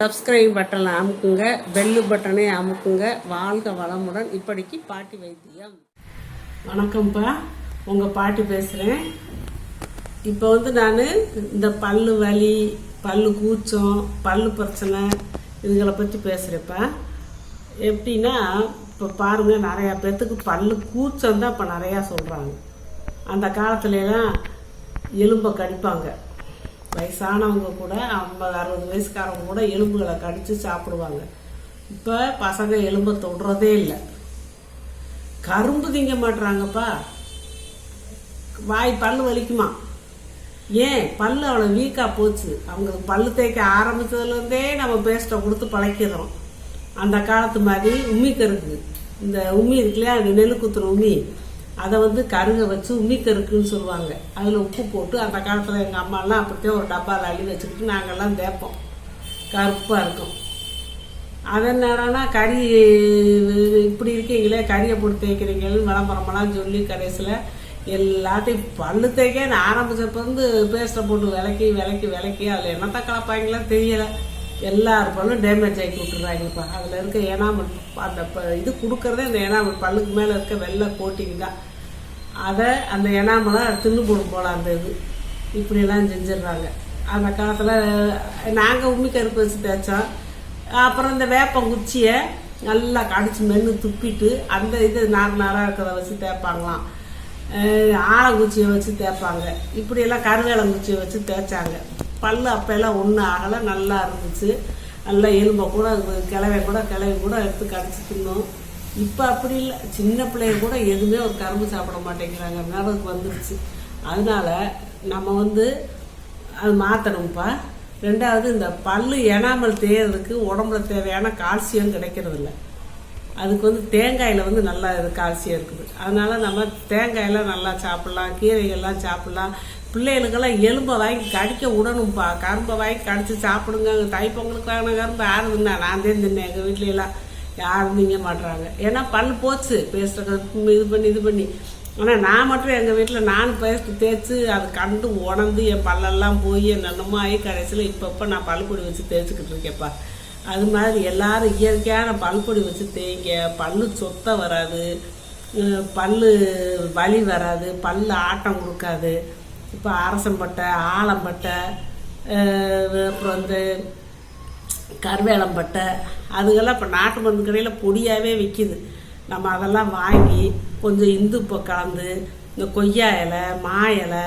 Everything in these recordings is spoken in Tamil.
சப்ஸ்கிரைப் பட்டனை அமுக்குங்க, பெல்லு பட்டனை அமுக்குங்க. வாழ்க வளமுடன். இப்படிக்கு பாட்டி வைத்தியம். வணக்கம்ப்பா, உங்கள் பாட்டி பேசுகிறேன். இப்போ நான் இந்த பல்லு வலி, பல்லு கூச்சம், பல்லு பிரச்சனை இதுகளை பற்றி பேசுகிறேன்ப்பா. எப்படின்னா, இப்போ பாருங்கள், நிறையா பேர்த்துக்கு பல்லு கூச்சம் தான் இப்போ நிறையா சொல்கிறாங்க. அந்த காலத்துலலாம் எலும்பை கடிப்பாங்க. வயசானவங்க கூட 50-60 வயசுக்காரவங்க கூட எலும்புகளை கடித்து சாப்பிடுவாங்க. இப்போ பசங்க எலும்பை தொடுறதே இல்லை. கரும்பு திங்க மாட்டுறாங்கப்பா. வாய் பல்லு வலிக்குமா? ஏன்? பல்லு அவ்வளோ வீக்காக போச்சு. அவங்களுக்கு பல்லு தேய்க்க ஆரம்பித்ததுலேருந்தே நம்ம பேஸ்ட்டை கொடுத்து பழக்கிறோம். அந்த காலத்து மாதிரி உம்மிக்கருக்கு, இந்த உம்மி இருக்குல்லையா, அது நெல் குத்துற உம்மி, அதை கருகை வச்சு உம்மிக்கருக்குன்னு சொல்லுவாங்க. அதில் உப்பு போட்டு அந்த காலத்தில் எங்கள் அம்மாலாம் அப்படித்தான் ஒரு டப்பாவில் அள்ளி வச்சுக்கிட்டு நாங்கள்லாம் தேய்ப்போம். கருப்பாக இருக்கும். அதனாலனா கறி இப்படி இருக்கீங்களே, கறியை போட்டு தேய்க்கிறீங்கன்னு விளம்பரமெல்லாம் சொல்லி கடைசியில் எல்லாத்தையும் பல்லு தேய்க்க ஆரம்பிச்சப்போ பேஸ்ட்டை போட்டு விளக்கி அதில் என்னத்தை கலப்பாங்களாம் தெரியலை. எல்லார் பல்லும் டேமேஜ் ஆக்கி விட்டுறாங்கப்பா. அதில் இருக்க எனாமல், அந்த இது கொடுக்குறதே அந்த எனாமல், பல்லுக்கு மேலே இருக்க வெள்ளை கோட்டிங் தான். அதை அந்த எனாமலை தின்னு போடும் போல அந்த இது இப்படியெல்லாம் செஞ்சிடுறாங்க. அந்த காலத்தில் நாங்கள் உம்மி கருப்பு வச்சு தேய்ச்சோம். அப்புறம் இந்த வேப்பங்குச்சியை நல்லா கடிச்சு மென்று துப்பிட்டு அந்த இது நாராக இருக்கிறத வச்சு தேய்ப்பாங்களாம். ஆலங்குச்சியை வச்சு தேய்ப்பாங்க. இப்படியெல்லாம் கருவேலங்குச்சியை வச்சு தேய்ச்சாங்க. பல்லு அப்போல்லாம் ஒன்றும் ஆகலை, நல்லா இருந்துச்சு. நல்லா எலும்பை கூட கிளவி கூட எடுத்து கடிச்சு தின்னோம். இப்போ அப்படி இல்லை. சின்ன பிள்ளைங்க கூட எதுவுமே ஒரு கரும்பு சாப்பிட மாட்டேங்கிறாங்க. நேரத்துக்கு வந்துருச்சு. அதனால நம்ம அது மாற்றணும்ப்பா. ரெண்டாவது, இந்த பல்லு எனாமல் தேயறதுக்கு உடம்புல தேவையான கால்சியம் கிடைக்கிறது இல்லை. அதுக்கு தேங்காயில் நல்லா கால்சியம் இருக்குது. அதனால நம்ம தேங்காயெல்லாம் நல்லா சாப்பிட்லாம், கீரைகள்லாம் சாப்பிட்லாம். பிள்ளைகளுக்கெல்லாம் எலும்பை வாங்கி கடிக்க விடணும்ப்பா. கரும்பை வாங்கி கடிச்சு சாப்பிடுங்க. தைப்பொங்கலுக்கான கரும்பு யாரும் தின்னா? நான் தான் தின்னேன். எங்கள் வீட்லையெல்லாம் யாரும் திங்க மாட்டுறாங்க. ஏன்னா பல் போச்சு பேஸ்ட்டை இது பண்ணி. ஆனால் நான் மட்டும் எங்கள் வீட்டில் நானும் பேஸ்ட்டு தேய்ச்சி அதை கண்டு உணர்ந்து என் பல்லெல்லாம் போய் என்னென்னமோ ஆகி கடைசியில் இப்போ நான் பல்பொடி வச்சு தேய்ச்சிக்கிட்டு இருக்கேன்ப்பா. அது மாதிரி எல்லாரும் இயற்கையான பல்பொடி வச்சு தேய்ங்க. பல்லு சொத்தை வராது, பல்லு வலி வராது, பல்லு ஆட்டம் கொடுக்காது. இப்போ அரசம்பட்டை, ஆலம்பட்டை, அப்புறம் கருவேலம்பட்டை அதுக்கெல்லாம் இப்போ நாட்டு மருந்து கடையில் பொடியாகவே விற்கிது. நம்ம அதெல்லாம் வாங்கி கொஞ்சம் இந்துப்பை கலந்து, இந்த கொய்யா இலை, மா இலை,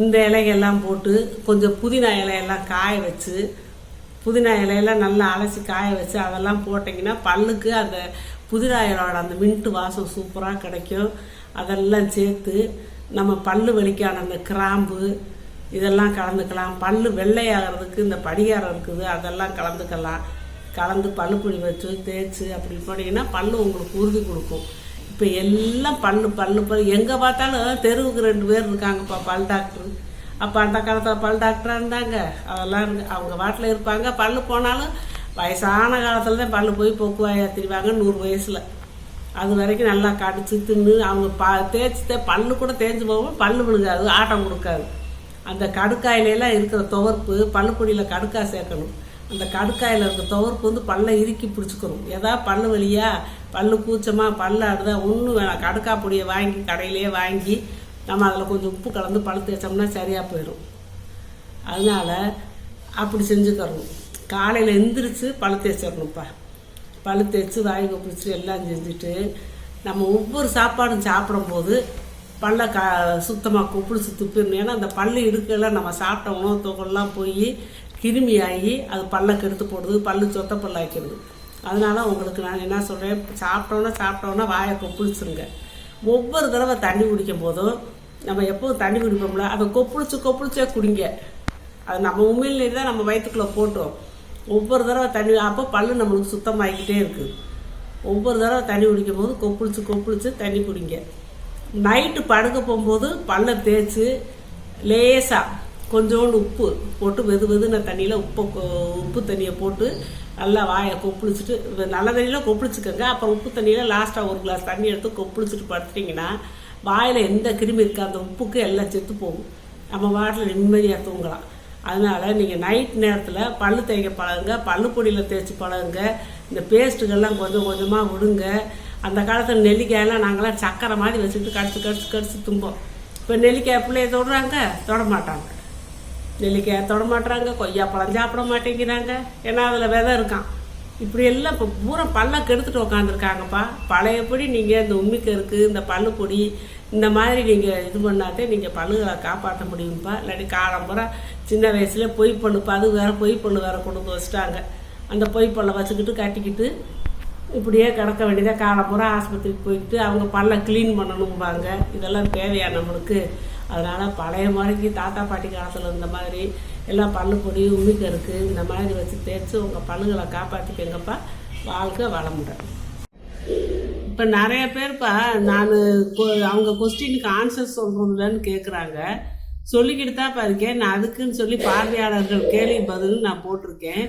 இந்த இலைகள்லாம் போட்டு கொஞ்சம் புதினா இலையெல்லாம் காய வச்சு, புதினா இலையெல்லாம் நல்லா அலசி காய வச்சு அதெல்லாம் போட்டிங்கன்னா பல்லுக்கு அந்த புதினா இலையோட அந்த மின்ட்டு வாசம் சூப்பராக கிடைக்கும். அதெல்லாம் சேர்த்து நம்ம பல்லு வலிக்கான அந்த கிராம்பு இதெல்லாம் கலந்துக்கலாம். பல்லு வெள்ளையாகிறதுக்கு இந்த படிகாரம் இருக்குது, அதெல்லாம் கலந்துக்கலாம். கலந்து பல்லுப்பொடி வச்சு தேய்ச்சி அப்படி போனீங்கன்னா பல்லு உங்களுக்கு உறுதி கொடுக்கும். இப்போ எல்லாம் பல்லு எங்கே பார்த்தாலும் தெருவுக்கு 2 பேர் இருக்காங்கப்பா பல் டாக்டர். அப்போ அந்த காலத்தில் பல் டாக்டராக இருந்தாங்க. அதெல்லாம் அவங்க வாட்டில் இருப்பாங்க. பல்லு போனாலும் வயசான காலத்தில் தான் பல்லு போய் போக்குவாயா திரிவாங்க 100 வயசில். அது வரைக்கும் நல்லா கடிச்சு தின்னு அவங்க தேய்ச்சி பல்லு கூட தேய்ச்சி போகும். பல்லு விழுகாது, ஆட்டம் கொடுக்காது. அந்த கடுக்காயிலெல்லாம் இருக்கிற துவர்ப்பு, பல்லுப்பொடியில் கடுக்காய் சேர்க்கணும். அந்த கடுக்காயில் இருக்கிற துவர்ப்பு பல்லை இறுக்கி பிடிச்சிக்கணும். ஏதாவது பல்லு வலியா, பல்லு கூச்சமாக, பல்லு ஆடுதா, ஒன்றும் வேணாம். கடுக்காய் பொடியை வாங்கி கடையிலேயே வாங்கி நம்ம அதில் கொஞ்சம் உப்பு கலந்து பழு தேய்ச்சோம்னா சரியாக போயிடும். அதனால் அப்படி செஞ்சுக்கிறணும். காலையில் எந்திரிச்சு பழு தேய்ச்சிடணும்ப்பா. பழு தேய்ச்சி வாய் கொப்பிடிச்சு எல்லாம் செஞ்சுட்டு நம்ம ஒவ்வொரு சாப்பாடும் சாப்பிடும்போது பல்லை சுத்தமாக கொப்பிடிச்சு துப்பிடணும். ஏன்னா அந்த பல்லு இடுக்கெல்லாம் நம்ம சாப்பிட்ட உணவு தொகைலாம் போய் கிருமியாகி அது பல்லை கெடுத்து போடுது, பல்லு சொத்த பல்லாக்கிடுது. அதனால் உங்களுக்கு நான் என்ன சொல்கிறேன், சாப்பிட்டோன்னா வாயை கொப்பிடிச்சிருங்க. ஒவ்வொரு தடவை தண்ணி குடிக்கும் போதும் நம்ம எப்போதும் தண்ணி குடிப்போம்ல, அதை கொப்பிடிச்சே குடிங்க. அது நம்ம உண்மையிலே தான் நம்ம வயிற்றுக்குள்ளே போட்டோம். ஒவ்வொரு தடவை தண்ணி, அப்போ பல்லு நம்மளுக்கு சுத்தமாகிக்கிட்டே இருக்குது. ஒவ்வொரு தடவை தண்ணி குடிக்கும் போது கொப்பிடிச்சு தண்ணி குடிங்க. நைட்டு படுக்க போகும்போது பல்லை தேய்ச்சி லேசாக கொஞ்சோண்டு உப்பு போட்டு வெதுன தண்ணியில் உப்பு தண்ணியை போட்டு நல்லா வாயை கொப்பிடிச்சிட்டு, நல்ல தண்ணியில் கொப்பிடிச்சிக்கோங்க. அப்புறம் உப்பு தண்ணியில் லாஸ்ட்டாக 1 கிளாஸ் தண்ணி எடுத்து கொப்பிடிச்சிட்டு படுத்துட்டிங்கன்னா வாயில் எந்த கிருமி இருக்கா அந்த உப்புக்கு எல்லாம் செத்து போகும். நம்ம வாட்டில் நிம்மதியாக தூங்கலாம். அதனால் நீங்கள் நைட் நேரத்தில் பல்லு தேய்க்க பழகுங்க, பல்லு பொடியில் தேய்ச்சி பழகுங்க. இந்த பேஸ்ட்டுகள்லாம் கொஞ்சம் கொஞ்சமாக விடுங்க. அந்த காலத்தில் நெல்லிக்காயெல்லாம் நாங்களாம் சக்கரை மாதிரி வச்சுக்கிட்டு கடிச்சு தும்போம். இப்போ நெல்லிக்காய் பிள்ளைய தொடுறாங்க, தொட மாட்டாங்க. நெல்லிக்காய் தொட மாட்டாங்க, கொய்யாப்பழம் சாப்பிட மாட்டேங்கிறாங்க. ஏன்னா அதில் விதை இருக்கான். இப்படியெல்லாம் இப்போ பூரா பல்லை கெடுத்துட்டு உக்காந்துருக்காங்கப்பா. பழையபடி நீங்கள் இந்த உம்மிக்கருக்கு, இந்த பல்லு பொடி இந்த மாதிரி நீங்கள் இது பண்ணாதே நீங்கள் பல்லுகளை காப்பாற்ற முடியும்ப்பா. இல்லாட்டி காலம் பூரா சின்ன வயசுல பொய் பல்லுப்பா, அது வேறு பொய் பல்லு வேறு கொண்டு வந்து வச்சுட்டாங்க. அந்த பொய் பல்லை வச்சுக்கிட்டு கட்டிக்கிட்டு இப்படியே கிடக்க வேண்டியதாக காலம் பூரா ஆஸ்பத்திரிக்கு போய்கிட்டு அவங்க பல்லை க்ளீன் பண்ணணும்பாங்க. இதெல்லாம் தேவையா நம்மளுக்கு? அதனால் பழைய மாதிரிக்கு தாத்தா பாட்டி காலத்தில் இருந்த மாதிரி எல்லாம் பல்லு பொடி உம்மிக்கருக்கு இந்த மாதிரி வச்சு தேய்ச்சி உங்கள் பல்லுகளை காப்பாற்றிக்கங்கப்பா. வாழ்க்கை வளமுடன். இப்போ நிறைய பேர்ப்பா நான் அவங்க கொஸ்டினுக்கு ஆன்சர் சொல்கிறதுலன்னு கேட்குறாங்க. சொல்லிக்கிட்டு தான் இருக்கேன். நான் அதுக்குன்னு சொல்லி பார்வையாளர்கள் கேள்வி பதில் நான் போட்டிருக்கேன்.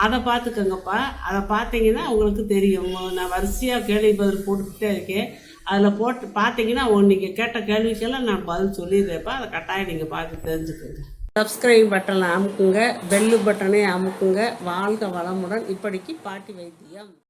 அதை பார்த்துக்கங்கப்பா. அதை பார்த்தீங்கன்னா உங்களுக்கு தெரியும். நான் வரிசையாக கேள்வி பதில் போட்டுக்கிட்டே இருக்கேன். அதில் போட்டு பார்த்தீங்கன்னா நீங்கள் கேட்ட கேள்விக்கெல்லாம் நான் பதில் சொல்லிடுறேன்ப்பா. அதை கட்டாயம் நீங்கள் பார்த்து தெரிஞ்சுக்கோங்க. சப்ஸ்கிரைப் பட்டனை அமுக்குங்க, பெல்லு பட்டனை அமுக்குங்க. வாழ்க வளமுடன். இப்படிக்கு பாட்டி வைத்தியம்.